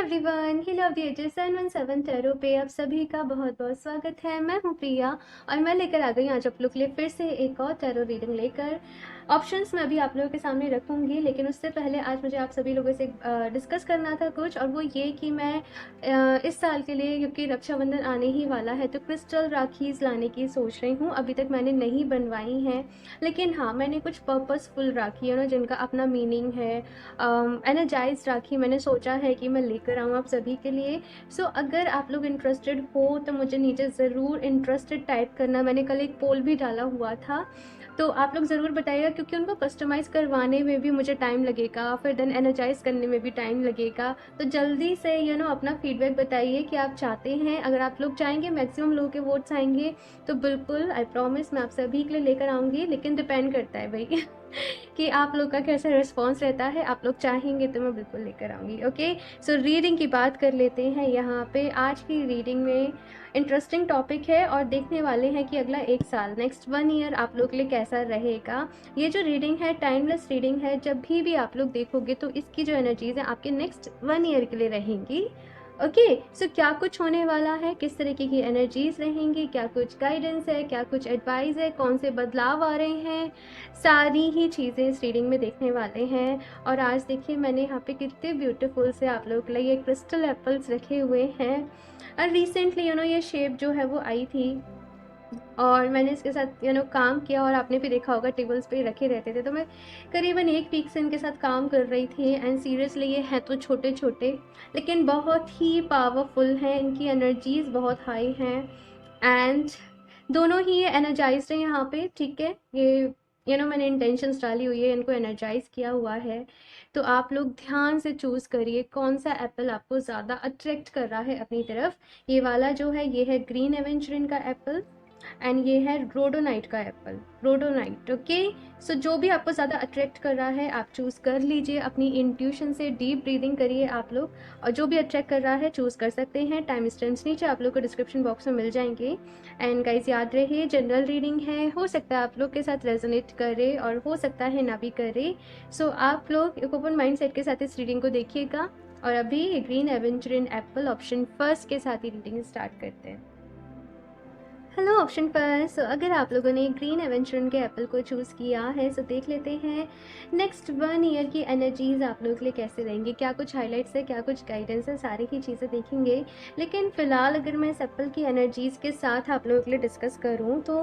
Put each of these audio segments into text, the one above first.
Everyone, hill of the ages 717 tarot पे आप सभी का बहुत बहुत स्वागत है। मैं हूं प्रिया और मैं लेकर आ गई आज आप लोग के लिए फिर से एक और टैरो रीडिंग लेकर। ऑप्शंस मैं अभी आप लोगों के सामने रखूंगी, लेकिन उससे पहले आज मुझे आप सभी लोगों से डिस्कस करना था कुछ, और वो ये कि मैं इस साल के लिए, क्योंकि रक्षाबंधन आने ही वाला है, तो क्रिस्टल राखीज़ लाने की सोच रही हूँ। अभी तक मैंने नहीं बनवाई हैं, लेकिन हाँ, मैंने कुछ पर्पसफुल राखी है ना जिनका अपना मीनिंग है, एनर्जाइज राखी मैंने सोचा है कि मैं लेकर आऊँ आप सभी के लिए। सो अगर आप लोग इंटरेस्टेड हो तो मुझे नीचे ज़रूर इंटरेस्टेड टाइप करना। मैंने कल एक पोल भी डाला हुआ था, तो आप लोग ज़रूर बताइएगा, क्योंकि उनको कस्टमाइज़ करवाने में भी मुझे टाइम लगेगा, फिर देन एनर्जाइज करने में भी टाइम लगेगा। तो जल्दी से अपना फीडबैक बताइए कि आप चाहते हैं। अगर आप लोग चाहेंगे, मैक्सिमम लोगों के वोट्स आएंगे तो बिल्कुल आई प्रॉमिस मैं आप सभी के लिए लेकर आऊँगी, लेकिन डिपेंड करता है भाई कि आप लोग का कैसा रिस्पॉन्स रहता है। आप लोग चाहेंगे तो मैं बिल्कुल लेकर आऊँगी। ओके, सो रीडिंग की बात कर लेते हैं। यहाँ पे आज की रीडिंग में इंटरेस्टिंग टॉपिक है और देखने वाले हैं कि अगला एक साल, नेक्स्ट 1 ईयर आप लोग के लिए कैसा रहेगा। ये जो रीडिंग है टाइमलेस रीडिंग है, जब भी आप लोग देखोगे तो इसकी जो एनर्जीज है आपके नेक्स्ट 1 ईयर के लिए रहेंगी। ओके, सो क्या कुछ होने वाला है, किस तरीके की एनर्जीज रहेंगी, क्या कुछ गाइडेंस है, क्या कुछ एडवाइस है, कौन से बदलाव आ रहे हैं, सारी ही चीज़ें इस रीडिंग में देखने वाले हैं। और आज देखिए मैंने यहाँ पे कितने ब्यूटीफुल से आप लोगों के लिए ये क्रिस्टल एप्पल्स रखे हुए हैं। और रिसेंटली ये शेप जो है वो आई थी और मैंने इसके साथ काम किया, और आपने भी देखा होगा टेबल्स पे रखे रहते थे, तो मैं करीबन 1 वीक से इनके साथ काम कर रही थी। एंड सीरियसली ये हैं तो छोटे छोटे, लेकिन बहुत ही पावरफुल हैं, इनकी एनर्जीज बहुत हाई हैं। एंड दोनों ही ये एनर्जाइज्ड है यहाँ पे, ठीक है। ये मैंने इंटेंशंस डाली हुई है, इनको एनर्जाइज किया हुआ है। तो आप लोग ध्यान से चूज़ करिए कौन सा एप्पल आपको ज़्यादा अट्रैक्ट कर रहा है अपनी तरफ। ये वाला जो है ये है ग्रीन एवेंचरिन का एप्पल, एंड ये है रोडोनाइट का एप्पल, रोडोनाइट। ओके, सो जो भी आपको ज़्यादा अट्रैक्ट कर रहा है आप चूज़ कर लीजिए, अपनी इंट्यूशन से डीप ब्रीदिंग करिए आप लोग, और जो भी अट्रैक्ट कर रहा है चूज़ कर सकते हैं। टाइम स्टैम्प्स नीचे आप लोग को डिस्क्रिप्शन बॉक्स में मिल जाएंगे। एंड गाइस याद रहे, जनरल रीडिंग है, हो सकता है आप लोग के साथ रेजोनेट करे और हो सकता है ना भी करे। सो आप लोग एक ओपन माइंड सेट के साथ इस रीडिंग को देखिएगा। और अभी ग्रीन एवेंचरिन एप्पल ऑप्शन फर्स्ट के साथ ही रीडिंग स्टार्ट करते हैं। हेलो ऑप्शन पर। सो अगर आप लोगों ने ग्रीन एवेंचरिन के एप्पल को चूज़ किया है, सो देख लेते हैं नेक्स्ट 1 ईयर की एनर्जीज आप लोगों के लिए कैसे रहेंगी, क्या कुछ हाइलाइट्स है, क्या कुछ गाइडेंस है, सारी ही चीज़ें देखेंगे। लेकिन फ़िलहाल अगर मैं इस एप्पल की एनर्जीज़ के साथ आप लोगों के लिए डिस्कस करूँ तो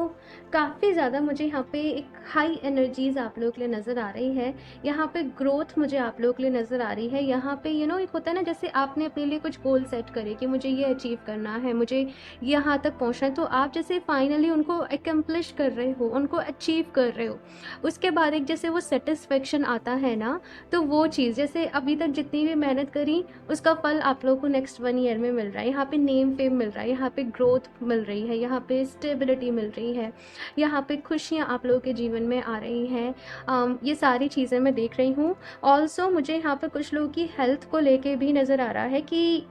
काफ़ी ज़्यादा मुझे यहाँ पे एक हाई एनर्जीज़ आप लोगों के लिए नज़र आ रही है। यहाँ पे ग्रोथ मुझे आप लोगों के लिए नज़र आ रही है। यहाँ पे एक होता है ना, जैसे आपने अपने लिए कुछ गोल सेट करे कि मुझे ये अचीव करना है, मुझे यहाँ तक पहुँचना है, तो आप जैसे फाइनली उनको एकम्प्लिश कर रहे हो, उनको अचीव कर रहे हो, उसके बाद एक जैसे वो सेटिस्फेक्शन आता है ना, तो वो चीज़ जैसे अभी तक जितनी भी मेहनत करी उसका फल आप लोगों को नेक्स्ट 1 ईयर में मिल रहा है। यहाँ पे नेम फेम मिल रहा है, यहाँ पे ग्रोथ मिल रही है, यहाँ पे स्टेबिलिटी मिल रही है, यहाँ पे खुशियाँ आप लोगों के जीवन में आ रही हैं। ये सारी चीज़ें मैं देख रही हूँ। ऑल्सो मुझे यहाँ पे कुछ लोगों की हेल्थ को लेके भी नज़र आ रहा है कि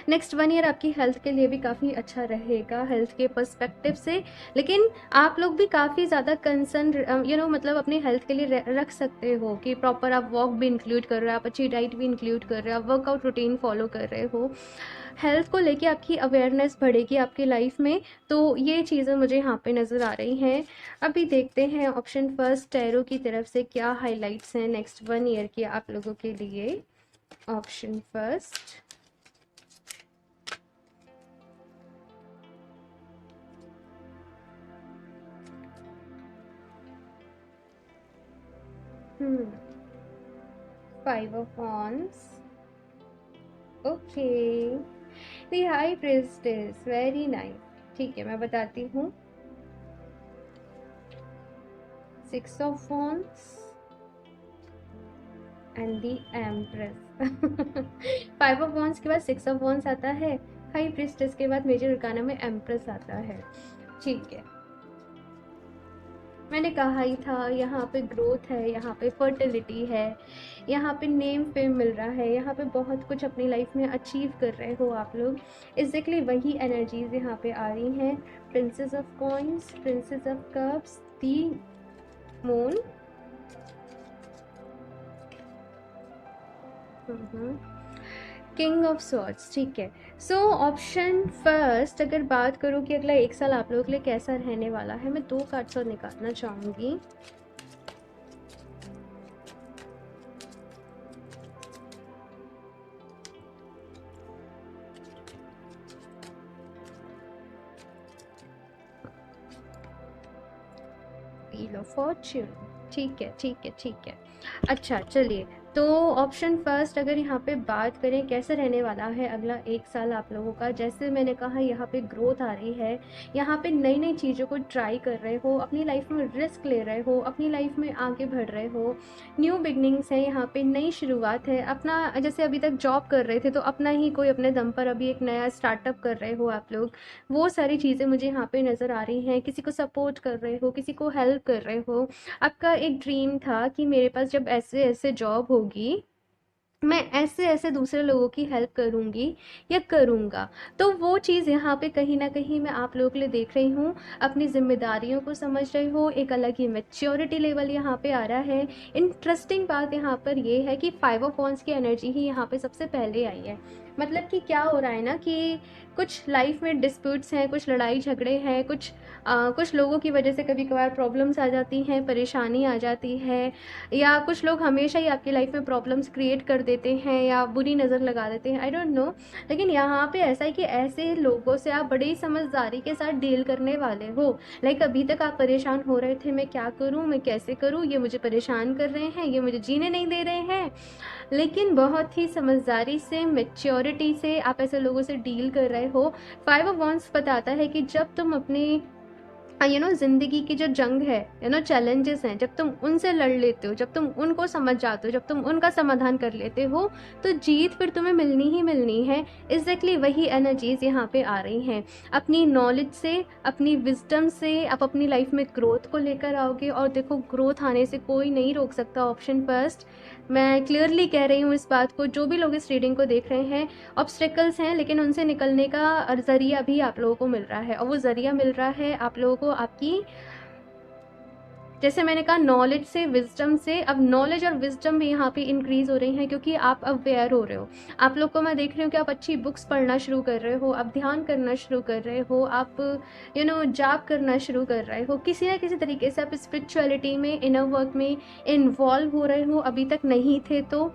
नेक्स्ट 1 ईयर आपकी हेल्थ के लिए भी काफ़ी अच्छा रहेगा, हेल्थ के पर्सपेक्टिव से। लेकिन आप लोग भी काफ़ी ज़्यादा कंसर्न मतलब अपनी हेल्थ के लिए रख सकते हो कि प्रॉपर आप वॉक भी इंक्लूड कर रहे हो, आप अच्छी डाइट भी इंक्लूड कर रहे हो, आप वर्कआउट रूटीन फॉलो कर रहे हो, हेल्थ को लेके आपकी अवेयरनेस बढ़ेगी आपकी लाइफ में। तो ये चीज़ें मुझे यहाँ पे नज़र आ रही हैं। अभी देखते हैं ऑप्शन फर्स्ट टैरो की तरफ से क्या हाईलाइट्स हैं नेक्स्ट 1 ईयर की आप लोगों के लिए। Option first, five of wands, okay, the high priestess, very nice. ठीक है, मैं बताती हूँ। 6 of wands and the empress. 5 of wands के बाद 6 ऑफ वॉन्ड्स आता है, हाई प्रिस्टेस के बाद मेजर अरकाना में एम्प्रेस आता है। ठीक है, मैंने कहा ही था, यहाँ पे ग्रोथ है, यहाँ पे फर्टिलिटी है, यहाँ पे नेम फेम मिल रहा है, यहाँ पे बहुत कुछ अपनी लाइफ में अचीव कर रहे हो आप लोग। एग्जैक्टली वही एनर्जीज यहाँ पे आ रही हैं। Princess of coins, princess of cups, the moon, king of swords, ठीक है। सो ऑप्शन फर्स्ट अगर बात करूँ कि अगला एक साल आप लोगों के लिए कैसा रहने वाला है, मैं 2 कार्ड्स और निकालना चाहूँगी। व्हील ऑफ फॉर्च्यून, ठीक है ठीक है ठीक है। अच्छा चलिए, तो ऑप्शन फर्स्ट अगर यहाँ पे बात करें कैसे रहने वाला है अगला एक साल आप लोगों का, जैसे मैंने कहा यहाँ पे ग्रोथ आ रही है, यहाँ पे नई नई चीज़ों को ट्राई कर रहे हो, अपनी लाइफ में रिस्क ले रहे हो, अपनी लाइफ में आगे बढ़ रहे हो, न्यू बिगनिंग्स है, यहाँ पे नई शुरुआत है। अपना जैसे अभी तक जॉब कर रहे थे तो अपना ही कोई अपने दम पर अभी एक नया स्टार्टअप कर रहे हो आप लोग, वो सारी चीज़ें मुझे यहाँ पे नज़र आ रही हैं। किसी को सपोर्ट कर रहे हो, किसी को हेल्प कर रहे हो। आपका एक ड्रीम था कि मेरे पास जब ऐसे ऐसे जॉब होगी, मैं ऐसे ऐसे दूसरे लोगों की हेल्प करूँगी या करूँगा। तो वो चीज़ यहाँ पे कहीं ना कहीं मैं आप लोगों के लिए देख रही हूँ। अपनी जिम्मेदारियों को समझ रहे हो, एक अलग ही मेच्योरिटी लेवल यहाँ पे आ रहा है। इंटरेस्टिंग बात यहाँ पर ये है कि 5 ऑफ वॉन्ड्स की एनर्जी ही यहाँ पे सबसे पहले आई है। मतलब कि क्या हो रहा है ना कि कुछ लाइफ में डिस्प्यूट्स हैं, कुछ लड़ाई झगड़े हैं, कुछ लोगों की वजह से कभी कभार प्रॉब्लम्स आ जाती हैं, परेशानी आ जाती है, या कुछ लोग हमेशा ही आपकी लाइफ में प्रॉब्लम्स क्रिएट कर देते हैं या बुरी नज़र लगा देते हैं, आई डोंट नो। लेकिन यहाँ पे ऐसा है कि ऐसे लोगों से आप बड़ी समझदारी के साथ डील करने वाले हो। लाइक अभी तक आप परेशान हो रहे थे, मैं क्या करूँ, मैं कैसे करूँ, ये मुझे परेशान कर रहे हैं, ये मुझे जीने नहीं दे रहे हैं। लेकिन बहुत ही समझदारी से, मैच्योरिटी से आप ऐसे लोगों से डील कर रहे हो। 5 ऑफ वॉन्ड्स बताता है कि जब तुम अपनी ज़िंदगी की जो जंग है, चैलेंजेस हैं, जब तुम उनसे लड़ लेते हो, जब तुम उनको समझ जाते हो, जब तुम उनका समाधान कर लेते हो, तो जीत फिर तुम्हें मिलनी ही मिलनी है। एग्जैक्टली वही एनर्जीज यहाँ पे आ रही हैं। अपनी नॉलेज से, अपनी विजडम से आप अपनी लाइफ में ग्रोथ को लेकर आओगे, और देखो ग्रोथ आने से कोई नहीं रोक सकता। ऑप्शन फर्स्ट, मैं क्लियरली कह रही हूँ इस बात को, जो भी लोग इस रीडिंग को देख रहे हैं, ऑब्स्टेकल्स हैं लेकिन उनसे निकलने का ज़रिया भी आप लोगों को मिल रहा है, और वो ज़रिया मिल रहा है आप लोगों को आपकी, जैसे मैंने कहा, नॉलेज से, विजडम से। अब नॉलेज और विजडम भी यहाँ पे इंक्रीज हो रही हैं क्योंकि आप अवेयर हो रहे हो। आप लोग को मैं देख रही हूँ कि आप अच्छी बुक्स पढ़ना शुरू कर रहे हो, आप ध्यान करना शुरू कर रहे हो, आप जाप करना शुरू कर रहे हो, किसी ना किसी तरीके से आप स्पिरिचुअलिटी में, इनर वर्क में इन्वॉल्व हो रहे हो। अभी तक नहीं थे तो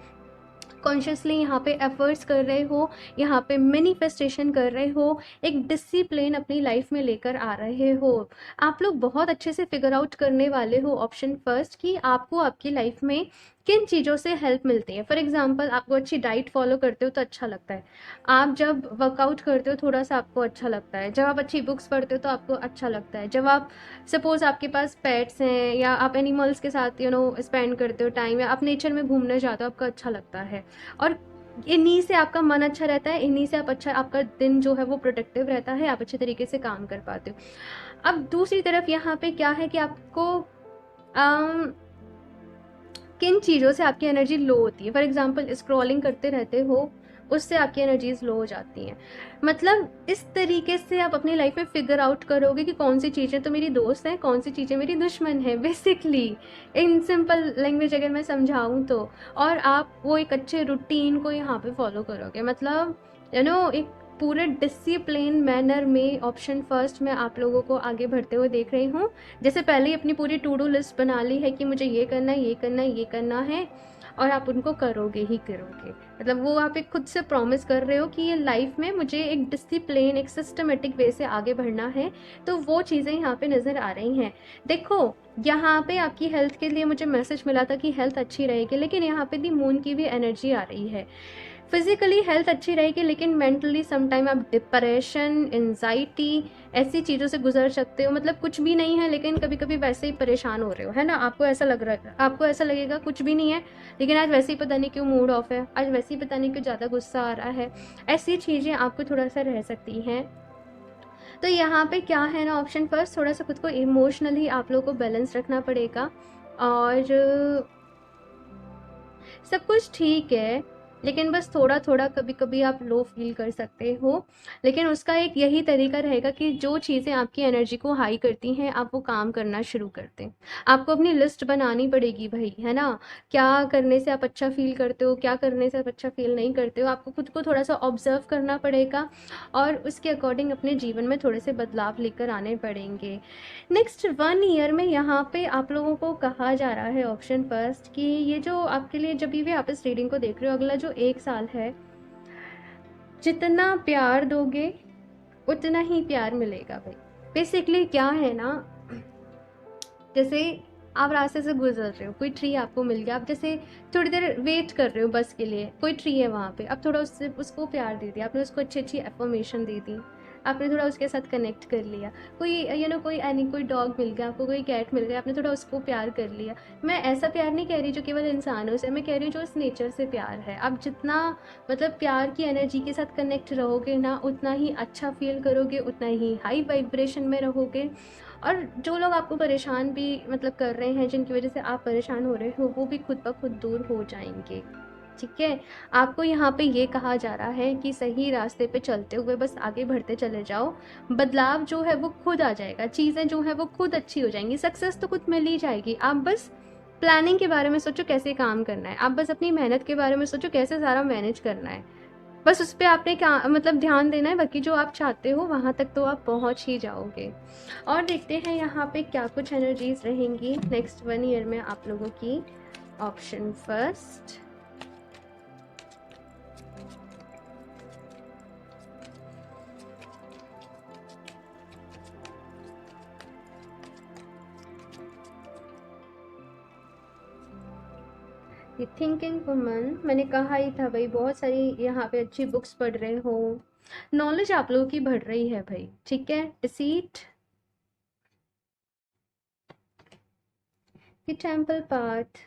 कॉन्शियसली यहाँ पे एफर्ट्स कर रहे हो, यहाँ पे मैनिफेस्टेशन कर रहे हो, एक डिसिप्लिन अपनी लाइफ में लेकर आ रहे हो। आप लोग बहुत अच्छे से फिगर आउट करने वाले हो ऑप्शन फर्स्ट कि आपको आपकी लाइफ में किन चीज़ों से हेल्प मिलती है। फॉर एग्जांपल, आपको अच्छी डाइट फॉलो करते हो तो अच्छा लगता है, आप जब वर्कआउट करते हो थोड़ा सा आपको अच्छा लगता है, जब आप अच्छी बुक्स पढ़ते हो तो आपको अच्छा लगता है, जब आप सपोज आपके पास पेट्स हैं या आप एनिमल्स के साथ स्पेंड करते हो टाइम, या आप नेचर में घूमने जाते हो, आपको अच्छा लगता है। और इन्हीं से आपका मन अच्छा रहता है, इन्हीं से आपका दिन जो है वो प्रोडक्टिव रहता है, आप अच्छे तरीके से काम कर पाते हो। अब दूसरी तरफ यहाँ पे क्या है कि आपको किन चीज़ों से आपकी एनर्जी लो होती है। फॉर एग्जाम्पल, स्क्रॉलिंग करते रहते हो, उससे आपकी एनर्जीज लो हो जाती हैं। मतलब इस तरीके से आप अपनी लाइफ में फिगर आउट करोगे कि कौन सी चीज़ें तो मेरी दोस्त हैं, कौन सी चीज़ें मेरी दुश्मन है, बेसिकली इन सिंपल लैंग्वेज अगर मैं समझाऊँ तो। और आप वो एक अच्छे रूटीन को यहाँ पे फॉलो करोगे, मतलब एक पूरे डिसिप्लिन मैनर में। ऑप्शन फर्स्ट में आप लोगों को आगे बढ़ते हुए देख रही हूँ। जैसे पहले ही अपनी पूरी टू डू लिस्ट बना ली है कि मुझे ये करना है, ये करना है, ये करना है, और आप उनको करोगे ही करोगे। मतलब वो आप एक खुद से प्रॉमिस कर रहे हो कि ये लाइफ में मुझे एक डिसिप्लिन, एक सिस्टमेटिक वे से आगे बढ़ना है। तो वो चीज़ें यहाँ पे नज़र आ रही हैं। देखो, यहाँ पे आपकी हेल्थ के लिए मुझे मैसेज मिला था कि हेल्थ अच्छी रहेगी, लेकिन यहाँ पे दी मून की भी एनर्जी आ रही है। फिजिकली हेल्थ अच्छी रहेगी लेकिन मेंटली समटाइम आप डिप्रेशन, एंजाइटी, ऐसी चीज़ों से गुजर सकते हो। मतलब कुछ भी नहीं है लेकिन कभी कभी वैसे ही परेशान हो रहे हो, है ना। आपको ऐसा लग रहा है, आपको ऐसा लगेगा कुछ भी नहीं है लेकिन आज वैसे ही पता नहीं क्यों मूड ऑफ है, आज वैसे ही पता नहीं क्यों ज़्यादा गुस्सा आ रहा है। ऐसी चीज़ें आपको थोड़ा सा रह सकती हैं। तो यहाँ पे क्या है ना, ऑप्शन फर्स्ट, थोड़ा सा खुद को इमोशनली आप लोगों को बैलेंस रखना पड़ेगा। और सब कुछ ठीक है, लेकिन बस थोड़ा थोड़ा कभी कभी आप लो फील कर सकते हो। लेकिन उसका एक यही तरीका रहेगा कि जो चीज़ें आपकी एनर्जी को हाई करती हैं आप वो काम करना शुरू कर दें। आपको अपनी लिस्ट बनानी पड़ेगी भाई, है ना? क्या करने से आप अच्छा फील करते हो, क्या करने से आप अच्छा फील नहीं करते हो, आपको खुद को थोड़ा सा ऑब्जर्व करना पड़ेगा और उसके अकॉर्डिंग अपने जीवन में थोड़े से बदलाव लेकर आने पड़ेंगे। नेक्स्ट 1 ईयर में यहाँ पे आप लोगों को कहा जा रहा है ऑप्शन फर्स्ट कि ये जो आपके लिए, जब भी आप इस रीडिंग को देख रहे हो, अगला जो 1 साल है, जितना प्यार दोगे उतना ही प्यार मिलेगा भाई। बेसिकली क्या है ना, जैसे आप रास्ते से गुजर रहे हो, कोई ट्री आपको मिल गया, आप जैसे थोड़ी देर वेट कर रहे हो बस के लिए, कोई ट्री है वहाँ पे, आप थोड़ा उससे उसको प्यार दे दिया, आपने उसको अच्छी अच्छी एफर्मेशन दे दी, आपने थोड़ा उसके साथ कनेक्ट कर लिया। कोई कोई डॉग मिल गया आपको, कोई कैट मिल गया, आपने थोड़ा उसको प्यार कर लिया। मैं ऐसा प्यार नहीं कह रही जो केवल इंसानों से, मैं कह रही हूँ जो इस नेचर से प्यार है। आप जितना मतलब प्यार की एनर्जी के साथ कनेक्ट रहोगे ना, उतना ही अच्छा फील करोगे, उतना ही हाई वाइब्रेशन में रहोगे। और जो लोग आपको परेशान भी मतलब कर रहे हैं, जिनकी वजह से आप परेशान हो रहे हो, वो भी खुद ब खुद दूर हो जाएंगे। ठीक है? आपको यहाँ पे ये कहा जा रहा है कि सही रास्ते पे चलते हुए बस आगे बढ़ते चले जाओ। बदलाव जो है वो खुद आ जाएगा, चीज़ें जो है वो खुद अच्छी हो जाएंगी, सक्सेस तो खुद मिल ही जाएगी। आप बस प्लानिंग के बारे में सोचो कैसे काम करना है, आप बस अपनी मेहनत के बारे में सोचो कैसे सारा मैनेज करना है। बस उस पे आपने क्या मतलब ध्यान देना है, बाकी जो आप चाहते हो वहाँ तक तो आप पहुँच ही जाओगे। और देखते हैं यहाँ पे क्या कुछ एनर्जीज रहेंगी नेक्स्ट 1 ईयर में आप लोगों की। ऑप्शन फर्स्ट, ये थिंकिंग वुमन, मैंने कहा ही था भाई, बहुत सारी यहाँ पे अच्छी बुक्स पढ़ रहे हो, नॉलेज आप लोगों की बढ़ रही है भाई। ठीक है? डिसीट, ये temple path,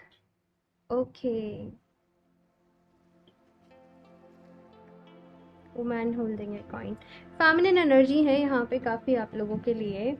okay, woman holding a coin, feminine energy है यहाँ पे काफ़ी आप लोगों के लिए।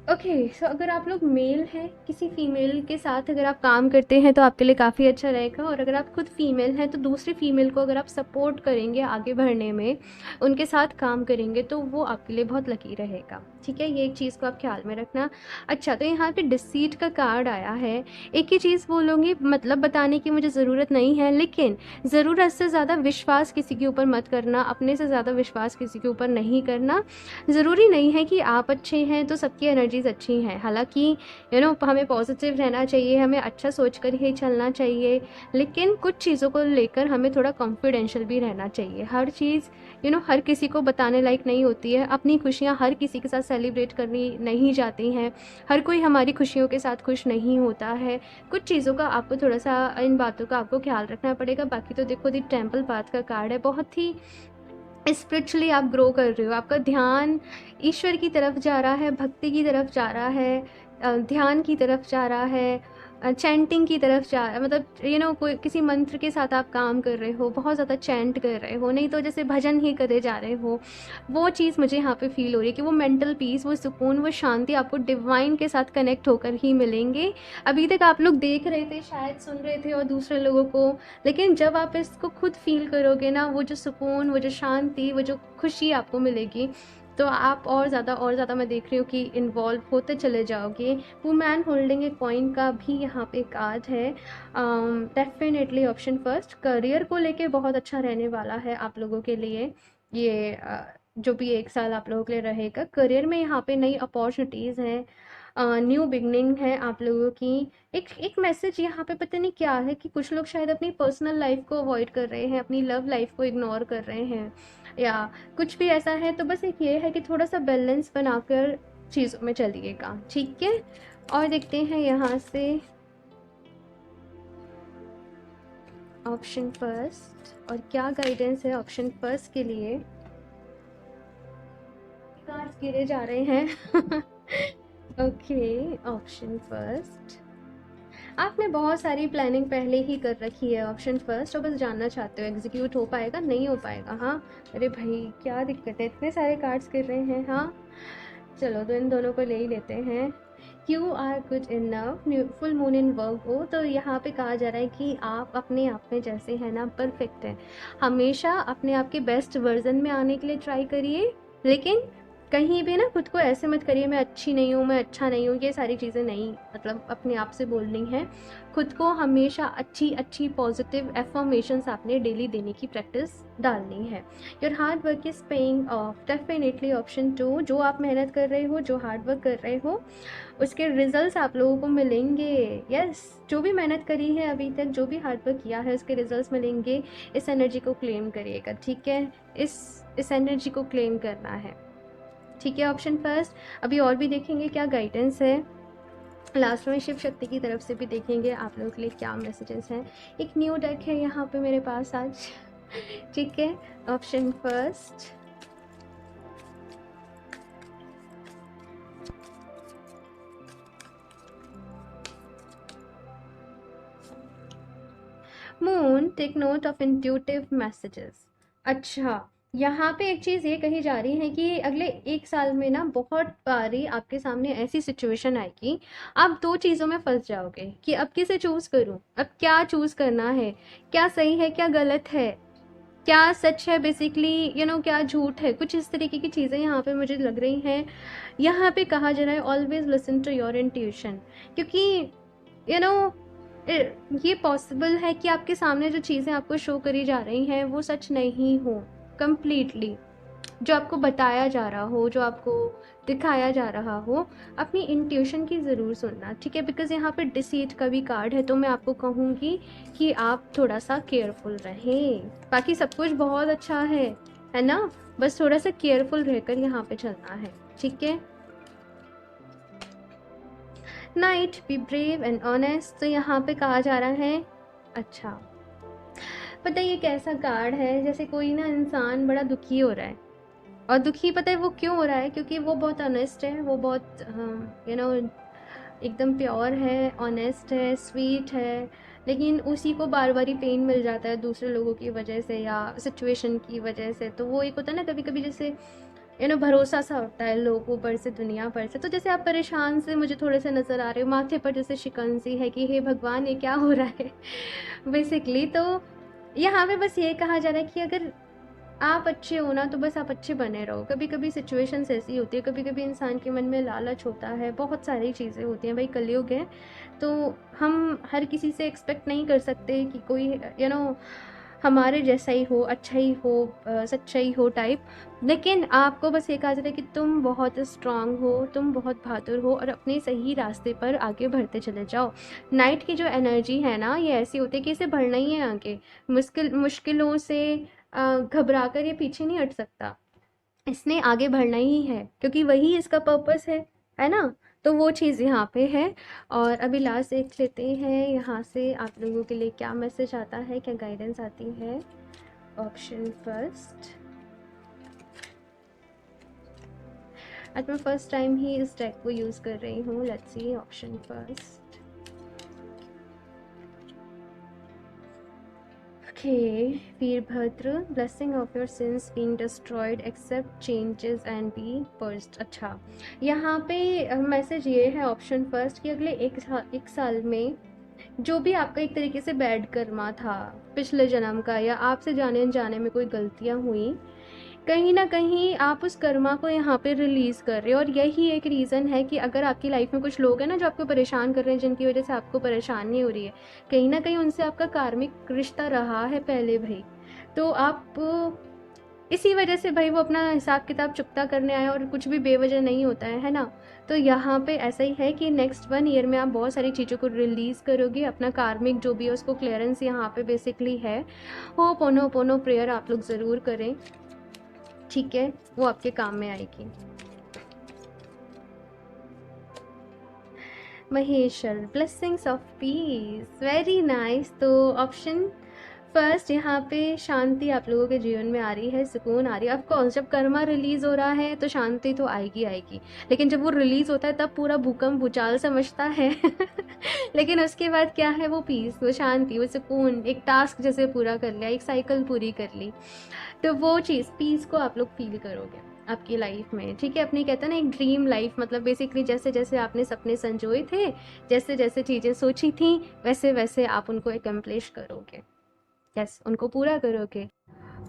ओके, सो अगर आप लोग मेल हैं, किसी फीमेल के साथ अगर आप काम करते हैं तो आपके लिए काफ़ी अच्छा रहेगा। और अगर आप खुद फीमेल हैं तो दूसरी फीमेल को अगर आप सपोर्ट करेंगे आगे बढ़ने में, उनके साथ काम करेंगे, तो वो आपके लिए बहुत लकी रहेगा। ठीक है? ये एक चीज़ को आप ख्याल में रखना। अच्छा, तो यहाँ पे डिसीट का कार्ड आया है। एक ही चीज़ बोलूँगी, मतलब बताने की मुझे ज़रूरत नहीं है, लेकिन ज़रूरत से ज़्यादा विश्वास किसी के ऊपर मत करना, अपने से ज़्यादा विश्वास किसी के ऊपर नहीं करना। ज़रूरी नहीं है कि आप अच्छे हैं तो सबकी एनर्जीज अच्छी हैं। हालांकि हमें पॉजिटिव रहना चाहिए, हमें अच्छा सोच कर ही चलना चाहिए, लेकिन कुछ चीज़ों को लेकर हमें थोड़ा कॉन्फिडेंशियल भी रहना चाहिए। हर चीज़ हर किसी को बताने लायक नहीं होती है। अपनी खुशियाँ हर किसी के साथ सेलिब्रेट करनी नहीं जाती हैं, हर कोई हमारी खुशियों के साथ खुश नहीं होता है। कुछ चीज़ों का आपको थोड़ा सा, इन बातों का आपको ख्याल रखना पड़ेगा। बाकी तो देखो, दी टेम्पल पाथ का कार्ड है, बहुत ही स्पिरिचुअली आप ग्रो कर रहे हो, आपका ध्यान ईश्वर की तरफ जा रहा है, भक्ति की तरफ जा रहा है, ध्यान की तरफ जा रहा है, चैंटिंग की तरफ जा रहा है। मतलब कोई किसी मंत्र के साथ आप काम कर रहे हो, बहुत ज़्यादा चैंट कर रहे हो, नहीं तो जैसे भजन ही करे जा रहे हो। वो चीज़ मुझे यहाँ पे फील हो रही है कि वो मेंटल पीस, वो सुकून, वो शांति आपको डिवाइन के साथ कनेक्ट होकर ही मिलेंगे। अभी तक आप लोग देख रहे थे, शायद सुन रहे थे और दूसरे लोगों को, लेकिन जब आप इसको खुद फील करोगे ना, वो जो सुकून, वो जो शांति, वो जो खुशी आपको मिलेगी, तो आप और ज़्यादा मैं देख रही हूँ कि इन्वॉल्व होते चले जाओगे। वुमैन होल्डिंग ए कॉइन का भी यहाँ पे कार्ड है। डेफिनेटली ऑप्शन फर्स्ट, करियर को लेके बहुत अच्छा रहने वाला है आप लोगों के लिए। ये जो भी 1 साल आप लोगों के लिए रहेगा, करियर में यहाँ पे नई अपॉर्चुनिटीज़ हैं, न्यू बिगनिंग है आप लोगों की। एक एक मैसेज यहाँ पे पता नहीं क्या है कि कुछ लोग शायद अपनी पर्सनल लाइफ को अवॉइड कर रहे हैं, अपनी लव लाइफ को इग्नोर कर रहे हैं, या कुछ भी ऐसा है। तो बस एक ये है कि थोड़ा सा बैलेंस बनाकर चीज़ों में चलिएगा। ठीक है? और देखते हैं यहाँ से ऑप्शन फर्स्ट, और क्या गाइडेंस है ऑप्शन फर्स्ट के लिए। कार्ड्स गिरे जा रहे हैं। ओके, ऑप्शन फर्स्ट, आपने बहुत सारी प्लानिंग पहले ही कर रखी है ऑप्शन फर्स्ट, और बस जानना चाहते हो एग्जीक्यूट हो पाएगा नहीं हो पाएगा। हाँ, अरे भाई क्या दिक्कत है, इतने सारे कार्ड्स गिर रहे हैं। हाँ, चलो तो इन दोनों को ले ही लेते हैं। You are good enough. Full moon in work हो तो यहाँ पे कहा जा रहा है कि आप अपने आप में जैसे है ना परफेक्ट है। हमेशा अपने आप के बेस्ट वर्जन में आने के लिए ट्राई करिए, लेकिन कहीं भी ना खुद को ऐसे मत करिए मैं अच्छी नहीं हूँ, मैं अच्छा नहीं हूँ, ये सारी चीज़ें नहीं मतलब अपने आप से बोलनी है। खुद को हमेशा अच्छी अच्छी पॉजिटिव एफर्मेशंस आपने डेली देने की प्रैक्टिस डालनी है। Your hard work is paying off, definitely option 2। जो आप मेहनत कर रहे हो, जो हार्ड वर्क कर रहे हो, उसके रिजल्ट्स आप लोगों को मिलेंगे। यस, जो भी मेहनत करी है अभी तक, जो भी हार्ड वर्क किया है, उसके रिजल्ट्स मिलेंगे। इस एनर्जी को क्लेम करिएगा, ठीक है? इस एनर्जी को क्लेम करना है, ठीक है? Option first. अभी और भी देखेंगे क्या गाइडेंस है, लास्ट में शिव शक्ति की तरफ से भी देखेंगे आप लोगों के लिए क्या मैसेजेस हैं। एक न्यू डेक है यहाँ पे मेरे पास आज, ठीक है? Option first, moon take note of intuitive messages. अच्छा, यहाँ पे एक चीज़ ये कही जा रही है कि अगले 1 साल में ना बहुत बारी आपके सामने ऐसी सिचुएशन आएगी, आप 2 चीज़ों में फंस जाओगे कि अब किसे चूज़ करूँ, अब क्या चूज़ करना है, क्या सही है क्या गलत है, क्या सच है बेसिकली क्या झूठ है। कुछ इस तरीके की चीज़ें यहाँ पे मुझे लग रही हैं। यहाँ पे कहा जा रहा है always listen to your intuition, क्योंकि यू नो ये पॉसिबल है कि आपके सामने जो चीज़ें आपको शो करी जा रही हैं वो सच नहीं हो कंप्लीटली। जो आपको बताया जा रहा हो, जो आपको दिखाया जा रहा हो, अपनी इंट्यूशन की ज़रूर सुनना, ठीक है? बिकॉज यहाँ पे डिसीट का भी कार्ड है, तो मैं आपको कहूँगी कि आप थोड़ा सा केयरफुल रहें। बाकी सब कुछ बहुत अच्छा है ना? बस थोड़ा सा केयरफुल रहकर यहाँ पे चलना है, ठीक है? Night be brave and honest, तो यहाँ पे कहा जा रहा है, अच्छा पता है ये कैसा कार्ड है, जैसे कोई ना इंसान बड़ा दुखी हो रहा है, और दुखी पता है वो क्यों हो रहा है, क्योंकि वो बहुत ऑनेस्ट है, वो बहुत एकदम प्योर है, ऑनेस्ट है, स्वीट है, लेकिन उसी को बार बार ही पेन मिल जाता है दूसरे लोगों की वजह से या सिचुएशन की वजह से। तो वो एक होता है ना कभी कभी जैसे भरोसा सा होता है लोगों पर से, दुनिया पर से। तो जैसे आप परेशान से मुझे थोड़े से नज़र आ रहे हो, माथे पर जैसे शिकन सी है कि हे भगवान ये क्या हो रहा है बेसिकली। तो यहाँ पे बस ये कहा जा रहा है कि अगर आप अच्छे हो ना तो बस आप अच्छे बने रहो। कभी कभी सिचुएशंस ऐसी होती है, कभी कभी इंसान के मन में लालच होता है, बहुत सारी चीज़ें होती हैं, भाई कलयुग है, तो हम हर किसी से एक्सपेक्ट नहीं कर सकते कि कोई हमारे जैसा ही हो, अच्छा ही हो, सच्चाई हो टाइप। लेकिन आपको बस ये कहा जाता है कि तुम बहुत स्ट्रांग हो, तुम बहुत बहादुर हो, और अपने सही रास्ते पर आगे बढ़ते चले जाओ। नाइट की जो एनर्जी है ना, ये ऐसी होती है कि इसे बढ़ना ही है आगे। मुश्किलों से घबरा कर ये पीछे नहीं हट सकता, इसने आगे बढ़ना ही है, क्योंकि वही इसका पर्पस है ना? तो वो चीज़ यहाँ पे है। और अभी लास्ट देख लेते हैं यहाँ से आप लोगों के लिए क्या मैसेज आता है, क्या गाइडेंस आती है। ऑप्शन फर्स्ट, आज मैं फर्स्ट टाइम ही इस डेक को यूज़ कर रही हूँ। Let's see option first. Okay, Veerabhadra, blessing of your sins being destroyed, accept changes and be purged। अच्छा, यहाँ पे मैसेज ये है ऑप्शन फर्स्ट कि अगले एक साल में जो भी आपका एक तरीके से बैड कर्मा था पिछले जन्म का, या आपसे जाने अनजाने में कोई गलतियाँ हुई, कहीं ना कहीं आप उस कर्मा को यहाँ पे रिलीज़ कर रहे हो। और यही एक रीज़न है कि अगर आपकी लाइफ में कुछ लोग हैं ना जो आपको परेशान कर रहे हैं, जिनकी वजह से आपको परेशानी हो रही है, कहीं ना कहीं उनसे आपका कार्मिक रिश्ता रहा है पहले भाई। तो आप इसी वजह से भाई वो अपना हिसाब किताब चुकता करने आए, और कुछ भी बेवजह नहीं होता है ना? तो यहाँ पे ऐसा ही है कि नेक्स्ट 1 ईयर में आप बहुत सारी चीज़ों को रिलीज़ करोगे, अपना कार्मिक जो भी है उसको क्लियरेंस यहाँ पे बेसिकली है। होपोनोपोनो प्रेयर आप लोग ज़रूर करें, ठीक है? वो आपके काम में आएगी। Maheshwar, blessings of peace, very nice. तो ऑप्शन फर्स्ट, यहाँ पे शांति आप लोगों के जीवन में आ रही है, सुकून आ रही है। ऑफकोर्स जब कर्मा रिलीज हो रहा है तो शांति तो आएगी आएगी, लेकिन जब वो रिलीज होता है तब पूरा भूकंप भूचाल समझता है लेकिन उसके बाद क्या है, वो पीस, वो शांति, वो सुकून, एक टास्क जैसे पूरा कर लिया, एक साइकिल पूरी कर ली, तो वो चीज़ पीस को आप लोग फील करोगे। आपकी लाइफ में, ठीक है। अपनी कहते हैं ना एक ड्रीम लाइफ, मतलब बेसिकली जैसे जैसे आपने सपने संजोए थे, जैसे जैसे चीज़ें सोची थी, वैसे वैसे आप उनको एकम्प्लिश करोगे। यस, उनको पूरा करोगे।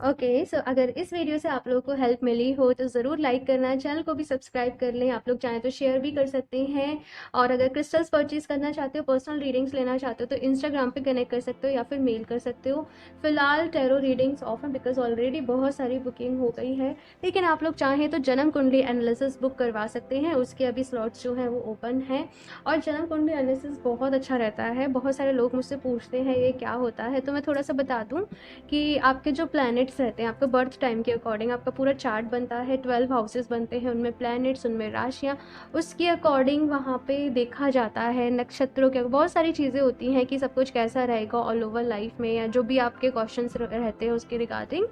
ओके, सो अगर इस वीडियो से आप लोगों को हेल्प मिली हो तो ज़रूर लाइक करना, चैनल को भी सब्सक्राइब कर लें। आप लोग चाहें तो शेयर भी कर सकते हैं। और अगर क्रिस्टल्स परचेज करना चाहते हो, पर्सनल रीडिंग्स लेना चाहते हो, तो इंस्टाग्राम पे कनेक्ट कर सकते हो या फिर मेल कर सकते हो। फिलहाल टैरो रीडिंग्स ऑफ है बिकॉज ऑलरेडी बहुत सारी बुकिंग हो गई है, लेकिन आप लोग चाहें तो जन्म कुंडली एनालिसिस बुक करवा सकते हैं। उसके अभी स्लॉट्स जो हैं वो ओपन हैं। और जन्म कुंडली एनालिसिस बहुत अच्छा रहता है। बहुत सारे लोग मुझसे पूछते हैं ये क्या होता है, तो मैं थोड़ा सा बता दूँ कि आपके जो प्लैनेट्स रहते हैं, आपके बर्थ टाइम के अकॉर्डिंग आपका पूरा चार्ट बनता है। 12 हाउसेस बनते हैं, उनमें प्लैनेट्स, उनमें राशियाँ, उसके अकॉर्डिंग वहाँ पे देखा जाता है। नक्षत्रों के बहुत सारी चीज़ें होती हैं कि सब कुछ कैसा रहेगा ऑल ओवर लाइफ में, या जो भी आपके क्वेश्चंस रहते हैं उसके रिगार्डिंग।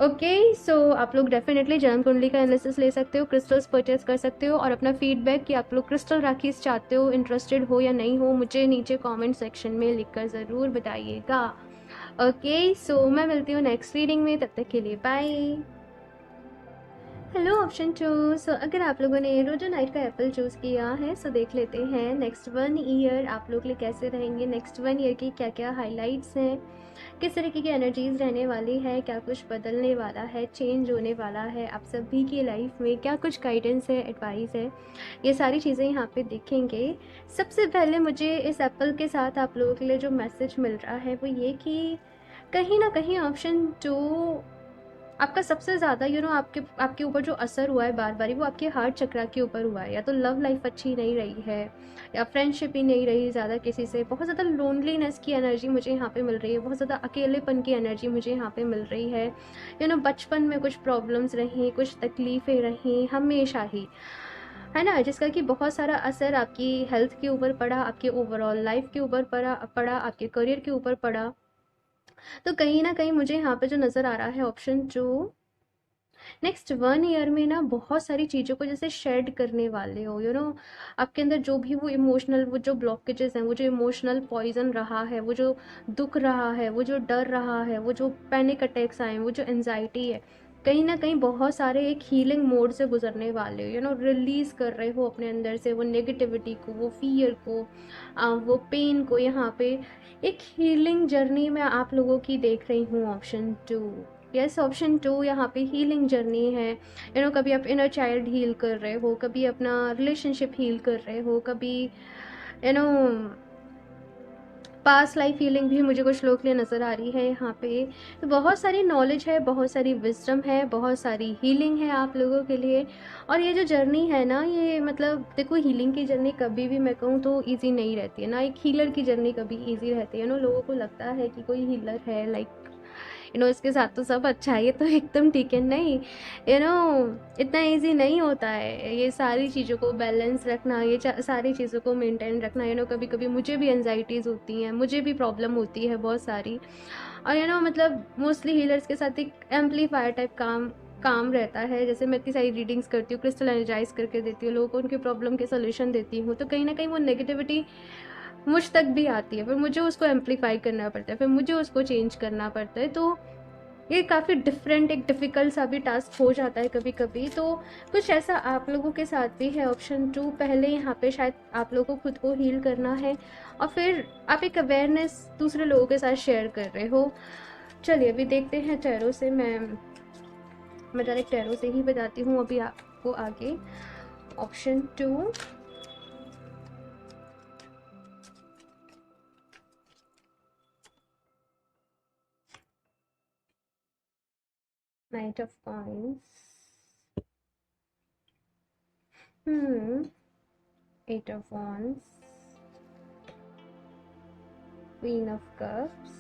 ओके, सो आप लोग डेफिनेटली जन्म कुंडली का एनालिसिस ले सकते हो, क्रिस्टल्स परचेज कर सकते हो, और अपना फीडबैक कि आप लोग क्रिस्टल राखीज चाहते हो, इंटरेस्टेड हो या नहीं हो, मुझे नीचे कमेंट सेक्शन में लिखकर ज़रूर बताइएगा। ओके, सो मैं मिलती हूँ नेक्स्ट रीडिंग में, तब तक के लिए बाय। Hello option 2। सो अगर आप लोगों ने रोजोनाइट का एप्पल चूज़ किया है, सो देख लेते हैं नेक्स्ट 1 ईयर आप लोग के लिए कैसे रहेंगे। नेक्स्ट 1 ईयर की क्या क्या हाइलाइट्स हैं, किस तरीके की एनर्जीज रहने वाली है, क्या कुछ बदलने वाला है, चेंज होने वाला है आप सभी की लाइफ में, क्या कुछ गाइडेंस है, एडवाइस है, ये सारी चीज़ें यहाँ पे देखेंगे। सबसे पहले मुझे इस एप्पल के साथ आप लोगों के लिए जो मैसेज मिल रहा है वो ये कि कहीं ना कहीं ऑप्शन 2 आपका सबसे ज़्यादा आपके आपके ऊपर जो असर हुआ है बार बार, वो आपके हार्ट चक्रा के ऊपर हुआ है। या तो लव लाइफ अच्छी नहीं रही है, या फ्रेंडशिप ही नहीं रही ज़्यादा किसी से, बहुत ज़्यादा लोनलीनेस की एनर्जी मुझे यहाँ पे मिल रही है, बहुत ज़्यादा अकेलेपन की एनर्जी मुझे यहाँ पे मिल रही है। बचपन में कुछ प्रॉब्लम्स रहीं, कुछ तकलीफ़ें रहीं हमेशा ही, है ना, जिसका कि बहुत सारा असर आपकी हेल्थ के ऊपर पड़ा, आपके ओवरऑल लाइफ के ऊपर पड़ा, आपके करियर के ऊपर पड़ा। तो कहीं ना कहीं मुझे यहाँ पे जो नज़र आ रहा है ऑप्शन जो नेक्स्ट 1 ईयर में ना बहुत सारी चीज़ों को जैसे शेड करने वाले हो। आपके अंदर जो भी वो इमोशनल, वो जो ब्लॉकेजेस हैं, वो जो इमोशनल पॉइजन रहा है, वो जो दुख रहा है, वो जो डर रहा है, वो जो पैनिक अटैक्स आए हैं, वो जो एनजाइटी है, कहीं ना कहीं बहुत सारे एक हीलिंग मोड से गुजरने वाले हो। रिलीज कर रहे हो अपने अंदर से वो नेगेटिविटी को, वो फियर को, वो पेन को। यहाँ पे एक हीलिंग जर्नी में आप लोगों की देख रही हूँ ऑप्शन 2। यस, ऑप्शन 2 यहाँ पे हीलिंग जर्नी है। कभी आप इनर चाइल्ड हील कर रहे हो, कभी अपना रिलेशनशिप हील कर रहे हो, कभी you know past life healing भी मुझे कुछ लोग के लिए नज़र आ रही है यहाँ पे। तो बहुत सारी नॉलेज है, बहुत सारी विजडम है, बहुत सारी हीलिंग है आप लोगों के लिए। और ये जो जर्नी है ना, ये मतलब देखो, हीलिंग की जर्नी कभी भी मैं कहूँ तो ईजी नहीं रहती है ना, एक हीलर की जर्नी कभी ईजी रहती है। लोगों को लगता है कि कोई हीलर है, लाइक इसके साथ तो सब अच्छा है, ये तो एकदम ठीक है, नहीं। इतना इजी नहीं होता है ये सारी चीज़ों को बैलेंस रखना, ये सारी चीज़ों को मेंटेन रखना। कभी कभी मुझे भी एनजाइटीज़ होती हैं, मुझे भी प्रॉब्लम होती है बहुत सारी। और मतलब मोस्टली हीलर्स के साथ एक एम्पलीफायर टाइप काम रहता है। जैसे मैं इतनी सारी रीडिंग्स करती हूँ, क्रिस्टल एनर्जाइज करके देती हूँ लोगों को, उनकी प्रॉब्लम के सोल्यूशन देती हूँ, तो कहीं ना कहीं वो नेगेटिविटी मुझ तक भी आती है, फिर मुझे उसको एम्पलीफाई करना पड़ता है, फिर मुझे उसको चेंज करना पड़ता है। तो ये काफ़ी डिफरेंट, एक डिफ़िकल्ट सा भी टास्क हो जाता है कभी कभी। तो कुछ ऐसा आप लोगों के साथ भी है ऑप्शन 2। पहले यहाँ पे शायद आप लोगों को खुद को हील करना है, और फिर आप एक अवेयरनेस दूसरे लोगों के साथ शेयर कर रहे हो। चलिए अभी देखते हैं टैरो से। मैं डायरेक्ट टैरो से ही बताती हूँ अभी आपको आगे। Option 2, night of coins, 8 of wands, queen of cups,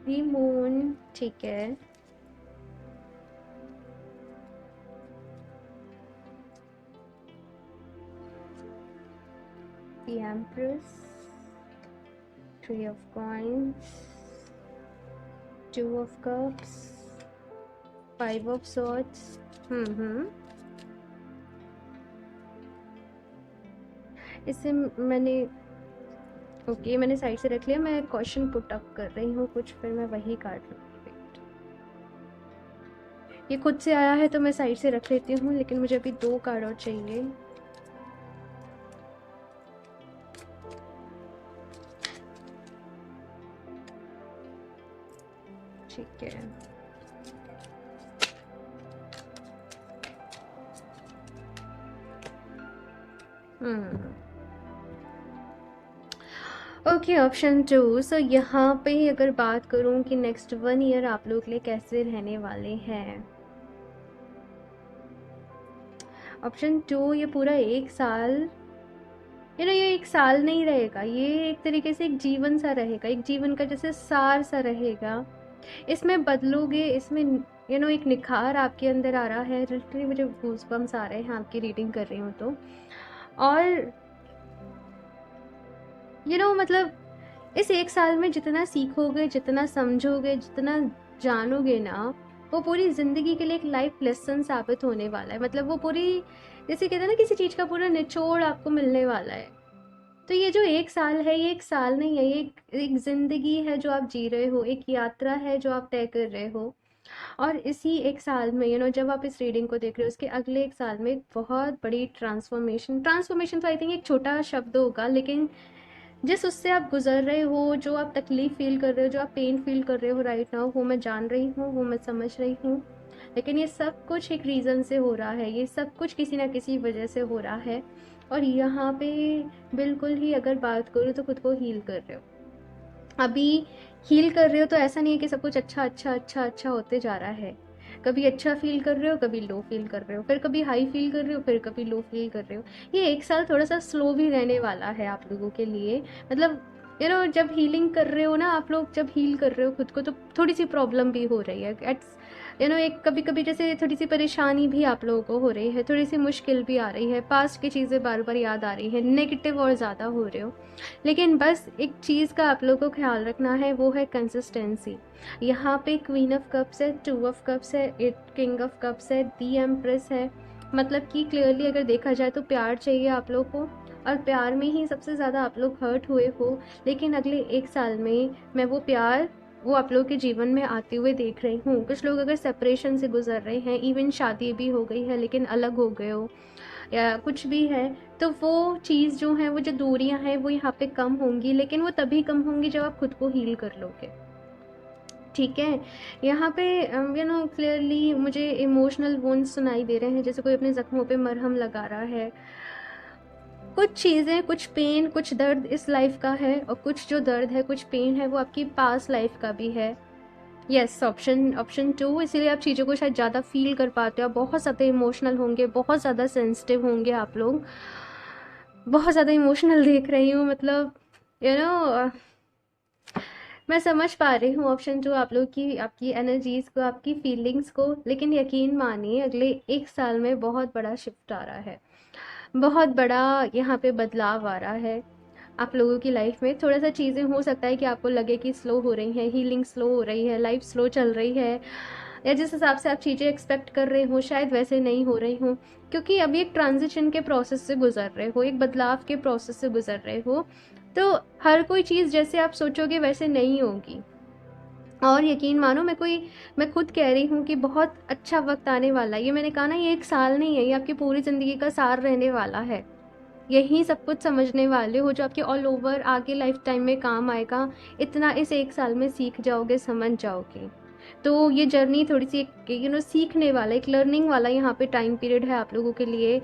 the moon, ठीक है, the empress, 3 of coins, 2 of cups, 5 of swords। इससे मैंने साइड से रख लिया। मैं क्वेश्चन पुट अप कर रही हूँ कुछ, फिर मैं वही काट लूँगी। ये खुद से आया है तो मैं साइड से रख लेती हूँ, लेकिन मुझे अभी 2 कार्ड और चाहिए। ठीक है, ओके, ऑप्शन 2। सो यहाँ पे अगर बात करूँ कि नेक्स्ट 1 ईयर आप लोग के लिए कैसे रहने वाले हैं, ऑप्शन 2, ये पूरा 1 साल, ये 1 साल नहीं रहेगा, ये एक तरीके से एक जीवन सा रहेगा, एक जीवन का जैसे सार सा रहेगा। इसमें बदलोगे, इसमें एक निखार आपके अंदर आ रहा है। लिटरली मुझे गूज़बम्स आ रहे हैं आपकी रीडिंग कर रही हूँ तो। और मतलब इस 1 साल में जितना सीखोगे, जितना समझोगे, जितना जानोगे ना, वो पूरी ज़िंदगी के लिए एक लाइफ लेसन साबित होने वाला है। मतलब वो पूरी, जैसे कहते हैं ना, किसी चीज़ का पूरा निचोड़ आपको मिलने वाला है। तो ये जो 1 साल है, ये 1 साल नहीं है, ये एक ज़िंदगी है जो आप जी रहे हो, एक यात्रा है जो आप तय कर रहे हो। और इसी 1 साल में जब आप इस रीडिंग को देख रहे हो, उसके अगले 1 साल में एक बहुत बड़ी ट्रांसफॉर्मेशन तो आई थिंक एक छोटा शब्द होगा, लेकिन जिस उससे आप गुजर रहे हो, जो आप तकलीफ फील कर रहे हो, जो आप पेन फील कर रहे हो राइट नाउ, वो मैं जान रही हूँ, वो मैं समझ रही हूँ। लेकिन ये सब कुछ एक रीज़न से हो रहा है, ये सब कुछ किसी ना किसी वजह से हो रहा है। और यहाँ पे बिल्कुल ही अगर बात करूँ तो खुद को हील कर रहे हो। अभी हील कर रहे हो तो ऐसा नहीं है कि सब कुछ अच्छा अच्छा अच्छा अच्छा होते जा रहा है। कभी अच्छा फील कर रहे हो, कभी लो फील कर रहे हो, फिर कभी हाई फील कर रहे हो, फिर कभी लो फील कर रहे हो। ये 1 साल थोड़ा सा स्लो भी रहने वाला है आप लोगों के लिए। मतलब जब हीलिंग कर रहे हो ना आप लोग, जब हील कर रहे हो खुद को, तो थोड़ी सी प्रॉब्लम भी हो रही है। एट्स एक कभी कभी जैसे थोड़ी सी परेशानी भी आप लोगों को हो रही है, थोड़ी सी मुश्किल भी आ रही है, पास्ट की चीज़ें बार बार याद आ रही है, नेगेटिव और ज़्यादा हो रहे हो। लेकिन बस एक चीज़ का आप लोगों को ख्याल रखना है, वो है कंसिस्टेंसी। यहाँ पे क्वीन ऑफ कप्स है, 2 ऑफ कप्स है, 8 किंग ऑफ कप्स है, दी एम्प्रेस है। मतलब कि क्लियरली अगर देखा जाए तो प्यार चाहिए आप लोग को, और प्यार में ही सबसे ज़्यादा आप लोग हर्ट हुए हो। लेकिन अगले 1 साल में मैं वो प्यार, वो आप लोग के जीवन में आते हुए देख रही हूँ। कुछ लोग अगर सेपरेशन से गुजर रहे हैं, इवन शादी भी हो गई है लेकिन अलग हो गए हो, या कुछ भी है, तो वो चीज़ जो है, वो जो दूरियां हैं, वो यहाँ पे कम होंगी। लेकिन वो तभी कम होंगी जब आप खुद को हील कर लोगे। ठीक है, यहाँ पे क्लियरली मुझे इमोशनल वुंड्स सुनाई दे रहे हैं, जैसे कोई अपने ज़ख्मों पे मरहम लगा रहा है। कुछ चीज़ें, कुछ पेन, कुछ दर्द इस लाइफ का है, और कुछ जो दर्द है, कुछ पेन है, वो आपकी पास लाइफ का भी है। Yes, option 2। इसीलिए आप चीज़ों को शायद ज़्यादा फील कर पाते हो, आप बहुत ज़्यादा इमोशनल होंगे, बहुत ज़्यादा सेंसिटिव होंगे आप लोग। बहुत ज़्यादा इमोशनल देख रही हूँ, मतलब यू नो मैं समझ पा रही हूँ ऑप्शन 2 आप लोग की, आपकी एनर्जीज़ को, आपकी फीलिंग्स को। लेकिन यकीन मानिए अगले 1 साल में बहुत बड़ा शिफ्ट आ रहा है, बहुत बड़ा यहाँ पे बदलाव आ रहा है आप लोगों की लाइफ में। थोड़ा सा चीज़ें हो सकता है कि आपको लगे कि स्लो हो रही हैं, हीलिंग स्लो हो रही है, लाइफ स्लो चल रही है, या जिस हिसाब से आप चीज़ें एक्सपेक्ट कर रहे हो शायद वैसे नहीं हो रही हूँ। क्योंकि अभी एक ट्रांजिशन के प्रोसेस से गुजर रहे हो, एक बदलाव के प्रोसेस से गुजर रहे हो, तो हर कोई चीज़ जैसे आप सोचोगे वैसे नहीं होगी। और यकीन मानो, मैं खुद कह रही हूँ कि बहुत अच्छा वक्त आने वाला है। ये मैंने कहा ना, ये 1 साल नहीं है, ये आपकी पूरी ज़िंदगी का सार रहने वाला है। यही सब कुछ समझने वाले हो जो आपके ऑल ओवर आगे लाइफ टाइम में काम आएगा। इतना इस 1 साल में सीख जाओगे, समझ जाओगे। तो ये जर्नी थोड़ी सी एक सीखने वाला, एक लर्निंग वाला यहाँ पे टाइम पीरियड है आप लोगों के लिए।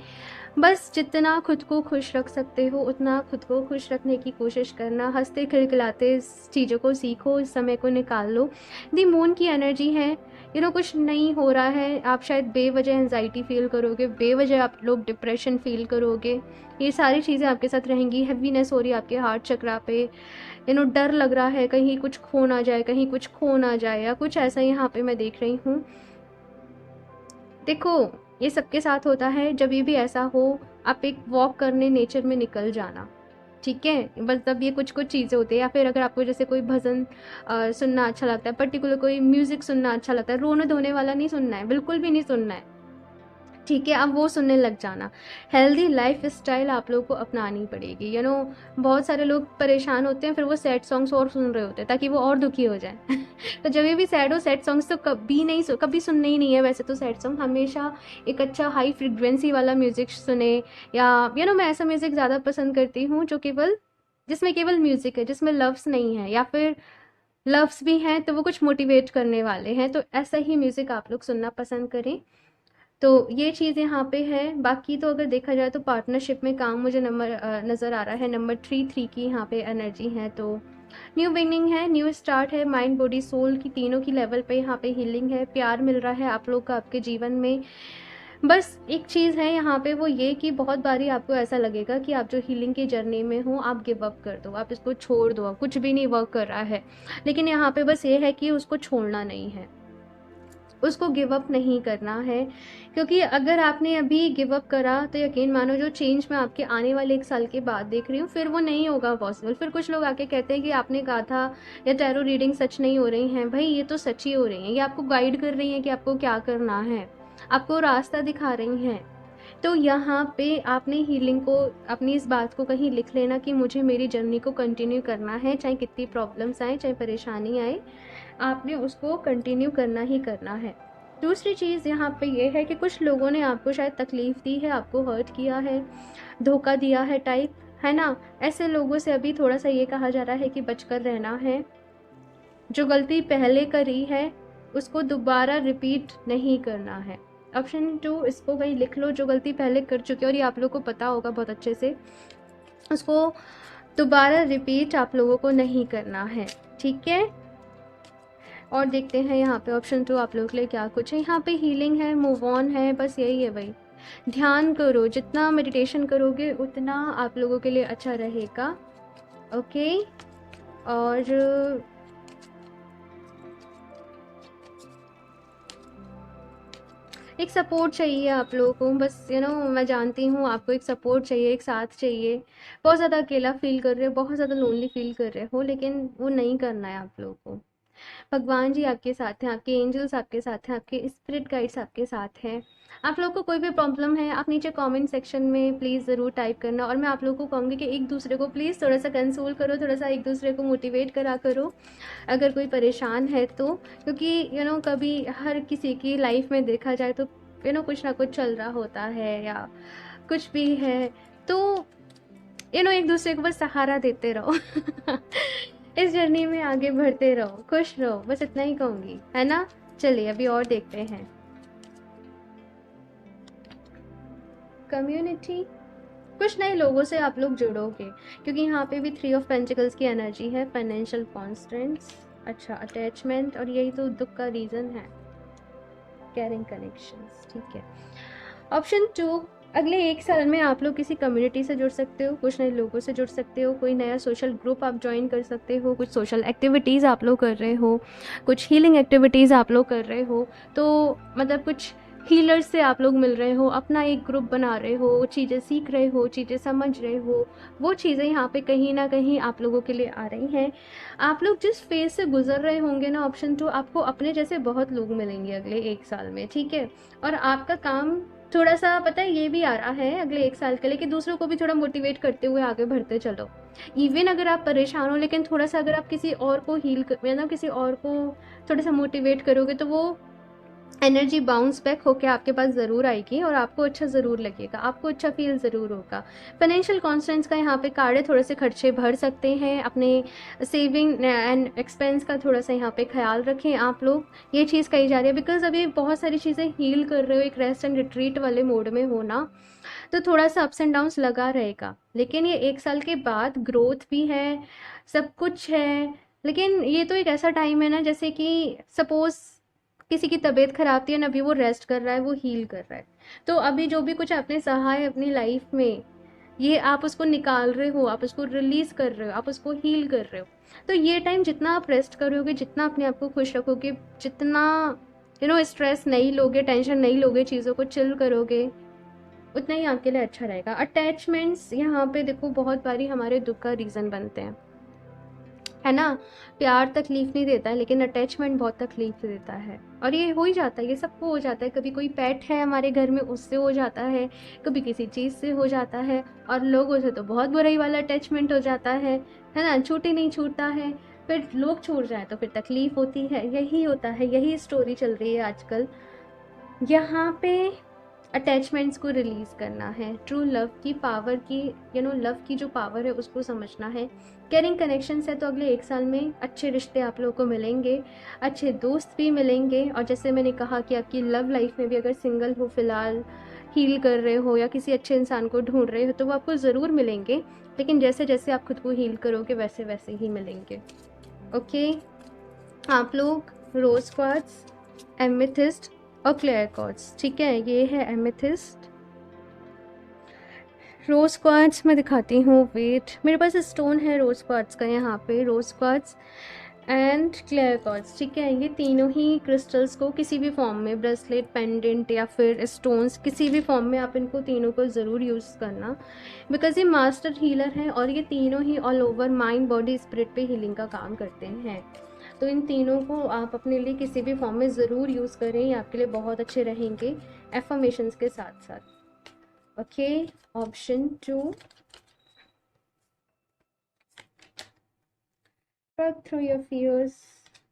बस जितना खुद को खुश रख सकते हो उतना खुद को खुश रखने की कोशिश करना, हंसते खिलखिलाते इस चीज़ों को सीखो, इस समय को निकाल लो। दी मून की एनर्जी है, कुछ नहीं हो रहा है, आप शायद बेवजह एंजाइटी फील करोगे, बेवजह आप लोग डिप्रेशन फील करोगे, ये सारी चीज़ें आपके साथ रहेंगी। हैवीनेस हो रही है आपके हार्ट चक्रा पे, डर लग रहा है कहीं कुछ खो ना जाए, कहीं कुछ खो ना जाए, या कुछ ऐसा यहाँ पे मैं देख रही हूँ। देखो, ये सबके साथ होता है। जब ये भी ऐसा हो, आप एक वॉक करने नेचर में निकल जाना, ठीक है। बस जब ये कुछ कुछ चीज़ें होती है, या फिर अगर आपको जैसे कोई भजन सुनना अच्छा लगता है, पर्टिकुलर कोई म्यूज़िक सुनना अच्छा लगता है, रोने धोने वाला नहीं सुनना है, बिल्कुल भी नहीं सुनना है, ठीक है, अब वो सुनने लग जाना। हेल्दी लाइफ स्टाइल आप लोगों को अपनानी पड़ेगी। बहुत सारे लोग परेशान होते हैं, फिर वो सैड सॉन्ग्स और सुन रहे होते हैं ताकि वो और दुखी हो जाए। तो जब भी सैड हो, सैड सॉन्ग्स तो कभी सुनने ही नहीं है। वैसे तो सैड सॉन्ग हमेशा एक अच्छा हाई फ्रिक्वेंसी वाला म्यूज़िक सुने, या मैं ऐसा म्यूज़िक ज़्यादा पसंद करती हूँ जो जिसमें केवल म्यूज़िक है, जिसमें लव्स नहीं है, या फिर लव्स भी हैं तो वो कुछ मोटिवेट करने वाले हैं। तो ऐसा ही म्यूज़िक आप लोग सुनना पसंद करें। तो ये चीज़ यहाँ पे है। बाकी तो अगर देखा जाए तो पार्टनरशिप में काम मुझे नज़र आ रहा है नंबर 3 की यहाँ पे एनर्जी है। तो न्यू बिगनिंग है, न्यू स्टार्ट है, माइंड बॉडी सोल की तीनों की लेवल पे यहाँ पे हीलिंग है, प्यार मिल रहा है आप लोग का आपके जीवन में। बस एक चीज़ है यहाँ पे, वो ये कि बहुत बारी आपको ऐसा लगेगा कि आप जो हीलिंग की जर्नी में हो आप गिव अप कर दो, आप इसको छोड़ दो, कुछ भी नहीं वर्क कर रहा है। लेकिन यहाँ पे बस ये है कि उसको छोड़ना नहीं है, उसको गिव अप नहीं करना है। क्योंकि अगर आपने अभी गिव अप करा तो यकीन मानो जो चेंज मैं आपके आने वाले 1 साल के बाद देख रही हूँ, फिर वो नहीं होगा पॉसिबल। फिर कुछ लोग आके कहते हैं कि आपने कहा था या टैरो रीडिंग सच नहीं हो रही हैं। भाई ये तो सच ही हो रही हैं, ये आपको गाइड कर रही हैं कि आपको क्या करना है, आपको रास्ता दिखा रही हैं। तो यहाँ पे आपने हीलिंग को, अपनी इस बात को कहीं लिख लेना कि मुझे मेरी जर्नी को कंटिन्यू करना है, चाहे कितनी प्रॉब्लम्स आए, चाहे परेशानी आए, आपने उसको कंटिन्यू करना ही करना है। दूसरी चीज़ यहाँ पे ये है कि कुछ लोगों ने आपको शायद तकलीफ़ दी है, आपको हर्ट किया है, धोखा दिया है टाइप, है ना? ऐसे लोगों से अभी थोड़ा-सा ये कहा जा रहा है कि बचकर रहना है। जो गलती पहले करी है, उसको दोबारा रिपीट नहीं करना है। ऑप्शन 2 इसको कहीं लिख लो, जो गलती पहले कर चुके हो और ये आप लोग को पता होगा बहुत अच्छे से, उसको दोबारा रिपीट आप लोगों को नहीं करना है, ठीक है? और देखते हैं यहाँ पे ऑप्शन 2 आप लोगों के लिए क्या कुछ है। यहाँ पे हीलिंग है, मूव ऑन है, बस यही है भाई। ध्यान करो, जितना मेडिटेशन करोगे उतना आप लोगों के लिए अच्छा रहेगा, ओके? और एक सपोर्ट चाहिए आप लोगों को, बस मैं जानती हूँ आपको एक सपोर्ट चाहिए, एक साथ चाहिए। बहुत ज़्यादा अकेला फील कर रहे हो, बहुत ज़्यादा लोनली फील कर रहे हो, लेकिन वो नहीं करना है आप लोगों को। भगवान जी आपके साथ हैं, आपके एंजल्स आपके साथ हैं, आपके स्पिरिट गाइड्स आपके साथ हैं। आप लोग को कोई भी प्रॉब्लम है, आप नीचे कमेंट सेक्शन में प्लीज़ ज़रूर टाइप करना। और मैं आप लोगों को कहूँगी कि एक दूसरे को प्लीज़ थोड़ा सा कंसोल करो, थोड़ा सा एक दूसरे को मोटिवेट करा करो अगर कोई परेशान है तो। क्योंकि कभी हर किसी की लाइफ में देखा जाए तो कुछ ना कुछ चल रहा होता है या कुछ भी है, तो एक दूसरे को बस सहारा देते रहो। इस जर्नी में आगे बढ़ते रहो, खुश रहो, बस इतना ही कहूँगी, है ना? चलिए अभी और देखते हैं। कम्युनिटी, कुछ नए लोगों से आप लोग जुड़ोगे, क्योंकि यहाँ पे भी 3 ऑफ पेंटिकल्स की एनर्जी है। फाइनेंशियल कॉन्स्टेंट्स, अच्छा अटैचमेंट, और यही तो दुख का रीज़न है, कैरिंग कनेक्शंस, ठीक है। ऑप्शन 2, अगले 1 साल में आप लोग किसी कम्युनिटी से जुड़ सकते हो, कुछ नए लोगों से जुड़ सकते हो, कोई नया सोशल ग्रुप आप ज्वाइन कर सकते हो, कुछ सोशल एक्टिविटीज़ आप लोग कर रहे हो, कुछ हीलिंग एक्टिविटीज़ आप लोग कर रहे हो। तो मतलब कुछ हीलर्स से आप लोग मिल रहे हो, अपना एक ग्रुप बना रहे हो, चीज़ें सीख रहे हो, चीज़ें समझ रहे हो। वो चीज़ें यहाँ पे कहीं ना कहीं आप लोगों के लिए आ रही हैं। आप लोग जिस फेज़ से गुजर रहे होंगे ना, ऑप्शन 2, आपको अपने जैसे बहुत लोग मिलेंगे अगले 1 साल में, ठीक है? और आपका काम थोड़ा सा, पता है, ये भी आ रहा है अगले 1 साल के लिए कि दूसरों को भी थोड़ा मोटिवेट करते हुए आगे बढ़ते चलो। इवन अगर आप परेशान हो, लेकिन थोड़ा सा अगर आप किसी और को किसी और को थोड़ा सा मोटिवेट करोगे तो वो एनर्जी बाउंस बैक होके आपके पास ज़रूर आएगी और आपको अच्छा ज़रूर लगेगा, आपको अच्छा फील ज़रूर होगा। फाइनेंशियल कॉन्स्टेंट्स का यहाँ पे कार्ड है, थोड़े से खर्चे भर सकते हैं, अपने सेविंग एंड एक्सपेंस का थोड़ा सा यहाँ पे ख्याल रखें आप लोग। ये चीज़ कही जा रही है बिकॉज अभी बहुत सारी चीज़ें हील कर रहे हो, एक रेस्ट एंड रिट्रीट वाले मोड में हो ना, तो थोड़ा सा अप्स एंड डाउन्स लगा रहेगा। लेकिन ये 1 साल के बाद ग्रोथ भी है, सब कुछ है। लेकिन ये तो एक ऐसा टाइम है ना, जैसे कि सपोज़ किसी की तबीयत खराब थी, अभी वो रेस्ट कर रहा है, वो हील कर रहा है। तो अभी जो भी कुछ आपने सहा है अपनी लाइफ में, ये आप उसको निकाल रहे हो, आप उसको रिलीज कर रहे हो, आप उसको हील कर रहे हो। तो ये टाइम जितना आप रेस्ट करोगे, जितना अपने आप को खुश रखोगे, जितना स्ट्रेस नहीं लोगे, टेंशन नहीं लोगे, चीज़ों को चिल करोगे, उतना ही आपके लिए अच्छा रहेगा। अटैचमेंट्स यहाँ पे देखो बहुत बारी हमारे दुख का रीज़न बनते हैं। है ना। प्यार तकलीफ नहीं देता है, लेकिन अटैचमेंट बहुत तकलीफ देता है, और ये हो ही जाता है, ये सबको हो जाता है। कभी कोई पेट है हमारे घर में, उससे हो जाता है, कभी किसी चीज़ से हो जाता है, और लोगों से तो बहुत बुरा ही वाला अटैचमेंट हो जाता है ना। छूटे नहीं छूटता है, फिर लोग छूट जाए तो फिर तकलीफ होती है। यही होता है, यही स्टोरी चल रही है आजकल। यहाँ पे अटैचमेंट्स को रिलीज़ करना है, ट्रू लव की पावर की, लव की जो पावर है उसको समझना है। केयरिंग कनेक्शंस है तो अगले 1 साल में अच्छे रिश्ते आप लोगों को मिलेंगे, अच्छे दोस्त भी मिलेंगे। और जैसे मैंने कहा कि आपकी लव लाइफ में भी अगर सिंगल हो, फिलहाल हील कर रहे हो या किसी अच्छे इंसान को ढूंढ रहे हो, तो वो आपको ज़रूर मिलेंगे, लेकिन जैसे जैसे आप खुद को हील करोगे वैसे वैसे ही मिलेंगे। ओके, आप लोग रोज़ क्वार्ट्स, एमेथिस्ट और क्लियर क्वार्ट्स, ठीक है, ये है एमेथिस्ट। रोज़ क्वार्ट्स मैं दिखाती हूँ, वेट, मेरे पास स्टोन है रोज़ क्वार्ट्स का, यहाँ पे rose quartz and clear quartz, ठीक है। ये तीनों ही क्रिस्टल्स को किसी भी फॉर्म में, ब्रेसलेट, पेंडेंट या फिर स्टोन्स, किसी भी फॉर्म में आप इनको तीनों को ज़रूर यूज़ करना, बिकॉज ये मास्टर हीलर हैं और ये तीनों ही all over mind, body, spirit पे हीलिंग का काम करते हैं। तो इन तीनों को आप अपने लिए किसी भी फॉर्म में ज़रूर यूज़ करें, ये आपके लिए बहुत अच्छे रहेंगे एफर्मेशंस के साथ साथ। Okay, option 2, work through your fears,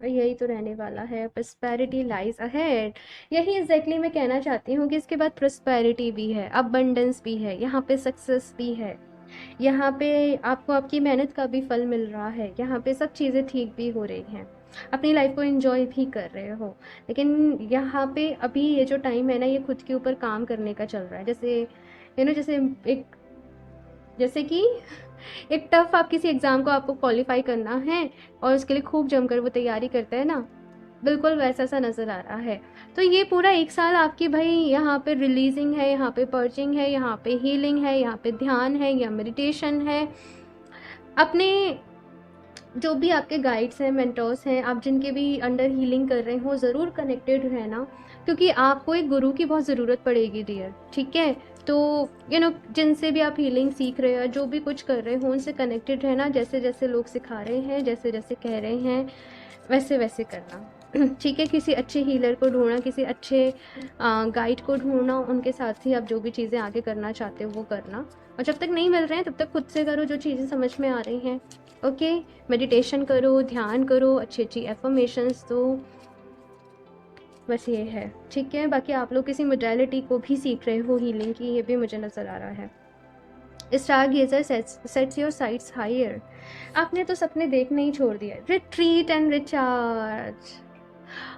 यही तो रहने वाला है। प्रॉस्पेरिटी लाइज अहेड, यही एग्जैक्टली मैं कहना चाहती हूँ कि इसके बाद प्रॉस्पेरिटी भी है, अबंडेंस भी है, यहाँ पे सक्सेस भी है, यहाँ पे आपको आपकी मेहनत का भी फल मिल रहा है, यहाँ पे सब चीज़ें ठीक भी हो रही हैं, अपनी लाइफ को एंजॉय भी कर रहे हो। लेकिन यहाँ पे अभी ये जो टाइम है ना, ये खुद के ऊपर काम करने का चल रहा है। जैसे जैसे एक, जैसे कि एक टफ, आप किसी एग्ज़ाम को आपको क्वालिफाई करना है और उसके लिए खूब जमकर वो तैयारी करते हैं ना, बिल्कुल वैसा सा नज़र आ रहा है। तो ये पूरा 1 साल आपकी भाई यहाँ पे रिलीजिंग है, यहाँ पे पर्चिंग है, यहाँ पे हीलिंग है, यहाँ पे ध्यान है या मेडिटेशन है। अपने जो भी आपके गाइड्स हैं, मेंटर्स हैं, आप जिनके भी अंडर हीलिंग कर रहे हो, ज़रूर कनेक्टेड रहना, क्योंकि आपको एक गुरु की बहुत ज़रूरत पड़ेगी डियर, ठीक है। तो जिनसे भी आप हीलिंग सीख रहे हो, जो भी कुछ कर रहे हो, उनसे कनेक्टेड रहना, जैसे जैसे लोग सिखा रहे हैं, जैसे जैसे कह रहे हैं, वैसे वैसे करना, ठीक है। किसी अच्छे हीलर को ढूंढना, किसी अच्छे गाइड को ढूंढना, उनके साथ ही आप जो भी चीज़ें आगे करना चाहते हो वो करना, और जब तक नहीं मिल रहे हैं तब तक खुद से करो जो चीज़ें समझ में आ रही हैं। ओके, मेडिटेशन करो, ध्यान करो, अच्छी अच्छी एफर्मेशंस दो, बस ये है, ठीक है। बाकी आप लोग किसी मोडालिटी को भी सीख रहे हो हीलिंग की, ये भी मुझे नज़र आ रहा है। Star gazer sets your sights higher, आपने तो सपने देखने ही छोड़ दिया। रिट्रीट एंड रिचार्ज,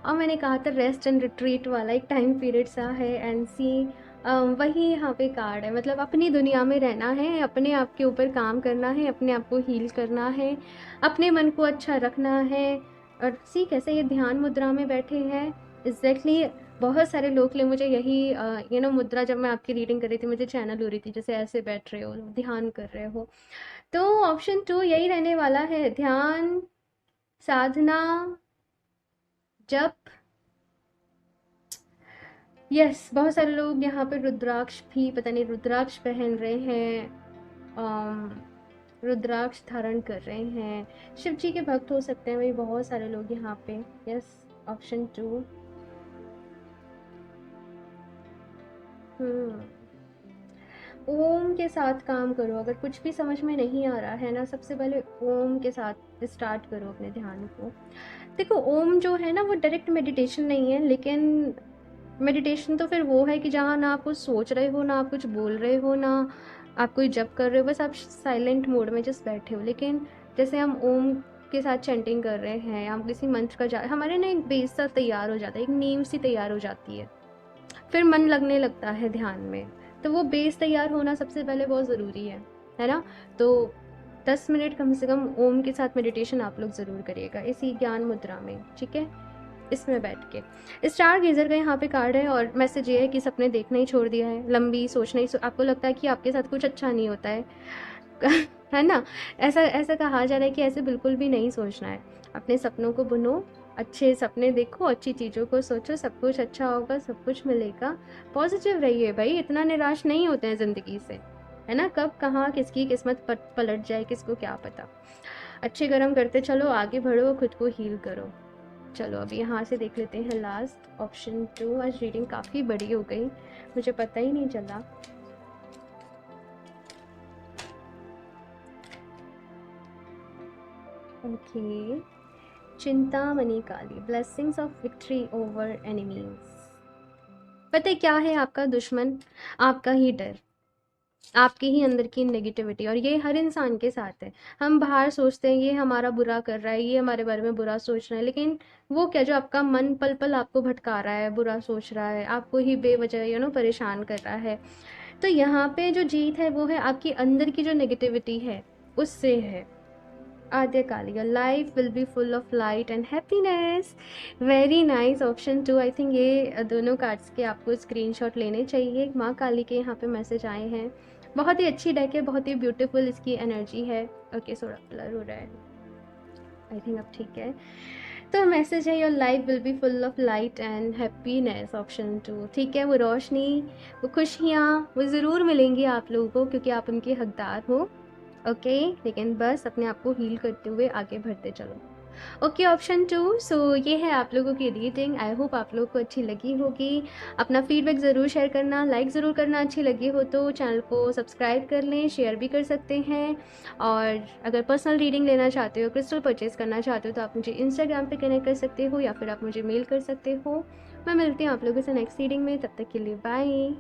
और मैंने कहा था रेस्ट एंड रिट्रीट वाला एक टाइम पीरियड सा है, एंड सी वही यहाँ पे कार्ड है। मतलब अपनी दुनिया में रहना है, अपने आप के ऊपर काम करना है, अपने आप को हील करना है, अपने मन को अच्छा रखना है। और सी कैसे ये ध्यान मुद्रा में बैठे हैं, एग्जैक्टली बहुत सारे लोग ले मुझे यही मुद्रा, जब मैं आपकी रीडिंग कर रही थी मुझे चैनल हो रही थी, जैसे ऐसे बैठ रहे हो, ध्यान कर रहे हो। तो ऑप्शन 2 यही रहने वाला है, ध्यान, साधना, जप। यस, बहुत सारे लोग यहाँ पे रुद्राक्ष भी, पता नहीं रुद्राक्ष पहन रहे हैं, रुद्राक्ष धारण कर रहे हैं, शिव जी के भक्त हो सकते हैं वही बहुत सारे लोग यहाँ पे। Yes, option 2। ओम के साथ काम करो, अगर कुछ भी समझ में नहीं आ रहा है ना, सबसे पहले ओम के साथ स्टार्ट करो अपने ध्यान को। देखो, ओम जो है ना वो डायरेक्ट मेडिटेशन नहीं है, लेकिन मेडिटेशन तो फिर वो है कि जहाँ ना आप कुछ सोच रहे हो, ना आप कुछ बोल रहे हो, ना आप कोई जप कर रहे हो, बस आप साइलेंट मोड में जस्ट बैठे हो। लेकिन जैसे हम ओम के साथ चैंटिंग कर रहे हैं, हम किसी मंत्र का हमारे ना एक बेस सा तैयार हो जाता है, एक नींव सी तैयार हो जाती है, फिर मन लगने लगता है ध्यान में। तो वो बेस तैयार होना सबसे पहले बहुत ज़रूरी है ना। तो 10 मिनट कम से कम ओम के साथ मेडिटेशन आप लोग ज़रूर करिएगा इसी ज्ञान मुद्रा में, ठीक है, इसमें बैठ के। स्टार गेजर का यहाँ पे कार्ड है और मैसेज ये है कि सपने देखना ही छोड़ दिया है, लंबी सोचना ही आपको लगता है कि आपके साथ कुछ अच्छा नहीं होता है है ना। ऐसा ऐसा कहा जा रहा है कि ऐसे बिल्कुल भी नहीं सोचना है, अपने सपनों को बुनो, अच्छे सपने देखो, अच्छी चीज़ों को सोचो, सब कुछ अच्छा होगा, सब कुछ मिलेगा। पॉजिटिव रहिए भाई, इतना निराश नहीं होते हैं ज़िंदगी से, है ना। कब कहाँ किसकी किस्मत पलट जाए किसको क्या पता। अच्छे कर्म करते चलो, आगे बढ़ो, खुद को हील करो। चलो अभी यहाँ से देख लेते हैं लास्ट ऑप्शन 2। आज रीडिंग काफ़ी बड़ी हो गई, मुझे पता ही नहीं चला। Okay, Chintamani Kali, blessings of victory over enemies. पता है क्या है आपका दुश्मन? आपका ही डर, आपके ही अंदर की नेगेटिविटी। और ये हर इंसान के साथ है। हम बाहर सोचते हैं ये हमारा बुरा कर रहा है, ये हमारे बारे में बुरा सोच रहा है, लेकिन वो क्या, जो आपका मन पल पल आपको भटका रहा है, बुरा सोच रहा है, आपको ही बेवजह परेशान कर रहा है। तो यहाँ पे जो जीत है वो है आपकी अंदर की जो नेगेटिविटी है उससे है। Adya Kali, your life will be full of light and happiness. Very nice option 2। I think ये दोनों कार्ड्स के आपको स्क्रीनशॉट लेने चाहिए। माँ काली के यहाँ पे मैसेज आए हैं। बहुत ही अच्छी डेक है, बहुत ही ब्यूटीफुल इसकी एनर्जी है। ओके, थोड़ा ब्लर हो रहा है, आई थिंक अब ठीक है। तो मैसेज है your life will be full of light and happiness, option 2। ठीक है, वो रोशनी, वो खुशियाँ, वो ज़रूर मिलेंगी आप लोगों को, क्योंकि आप उनके हकदार हो। ओके, लेकिन बस अपने आप को हील करते हुए आगे बढ़ते चलो। Okay, option 2। सो ये है आप लोगों की रीडिंग। आई होप आप लोगों को अच्छी लगी होगी। अपना फीडबैक ज़रूर शेयर करना, लाइक ज़रूर करना, अच्छी लगी हो तो चैनल को सब्सक्राइब कर लें, शेयर भी कर सकते हैं। और अगर पर्सनल रीडिंग लेना चाहते हो, क्रिस्टल परचेज़ करना चाहते हो, तो आप मुझे इंस्टाग्राम पे कनेक्ट कर सकते हो या फिर आप मुझे मेल कर सकते हो। मैं मिलती हूँ आप लोगों से नेक्स्ट रीडिंग में, तब तक के लिए बाय।